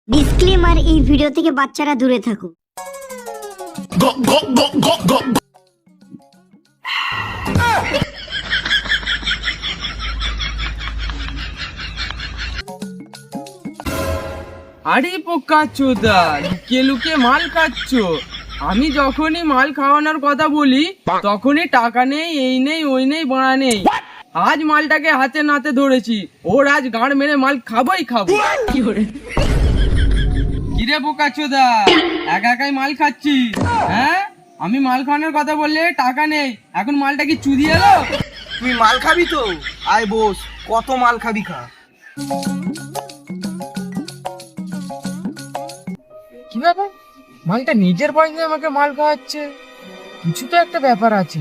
Disclaimer, এই video থেকে বাচ্চারা দূরে থাকুক। আরে পোকা চোদা, লুকিয়ে লুকিয়ে মাল খাচ্ছ। আমি যখনই মাল খাওয়ানোর কথা বলি তখনই টাকা নেই, এই নেই ওই নেই বাড়া নেই। আজ মালটাকে হাতে নাতে ধরেছি, ওর আজ গাঁড় মেরে মাল খাবোই খাবো। কিরে পোকা চোদা, একা একাই মাল খাচ্ছি? হ্যাঁ, আমি মাল খাওয়ানোর কথা বললে টাকা নেই, এখন মালটা কি চুদি এলো? তুই মাল খাবি তো আয় বস, কত মাল খাবি খা। কি ব্যাপার, মালটা নিজের পয়সায় আমাকে মাল খাওয়াচ্ছে? কিছু তো একটা ব্যাপার আছে।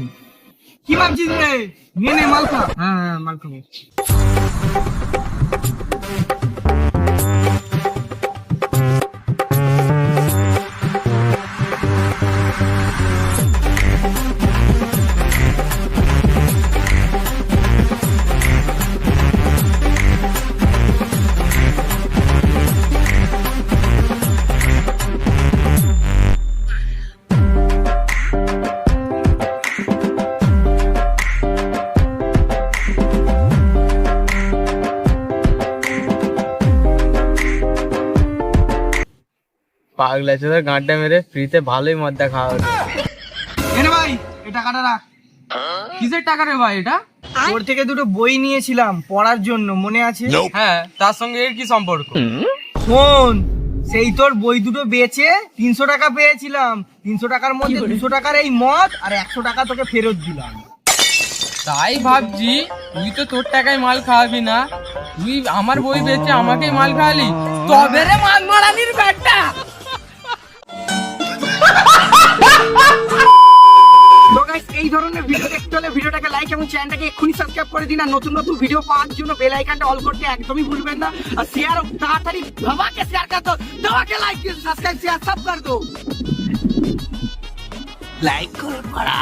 কি ভাবছিস রে? নিয়ে নে মাল খা। হ্যাঁ হ্যাঁ, মাল খাবো। পাগলা চোদা গাঁটটা মেরে ফ্রিতে ভালোই মদ্দা খাওয়া হলো। এনে ভাই, এই টাকাটা রাখ। কিসের টাকা রে ভাই এটা? তোর থেকে দুটো বই নিয়েছিলাম পড়ার জন্য, মনে আছে? হ্যাঁ, তার সঙ্গে এর কি সম্পর্ক? শোন, সেই তোর বই দুটো বেচে 300 টাকা পেয়েছিলাম। 300 টাকার মধ্যে 200 টাকার এই মদ আর 100 টাকা তোকে ফেরত দিলাম। তাই ভাবছি, তুই তো তোর টাকায় মাল খাওয়াবি না, তুই আমার বই বেচে আমাকেই মাল খাওয়ালি। তবে রে মাল মারানির ব্যাটটা। তো গাইস, এই ধরনের ভিডিও দেখতে হলে ভিডিওটাকে লাইক এবং চ্যানেলটাকে এক্ষুনি সাবস্ক্রাইব করে দিন। আর নতুন নতুন ভিডিও পাওয়ার জন্য বেল আইকনটা অল করতে একদমই ভুলবেন না। আর শেয়ার তাড়াতাড়ি ধমাকে শেয়ার কর দো, ধমাকে লাইক দিয়ে সাবস্ক্রাইব শেয়ার সব কর দো। লাইক করো পড়া।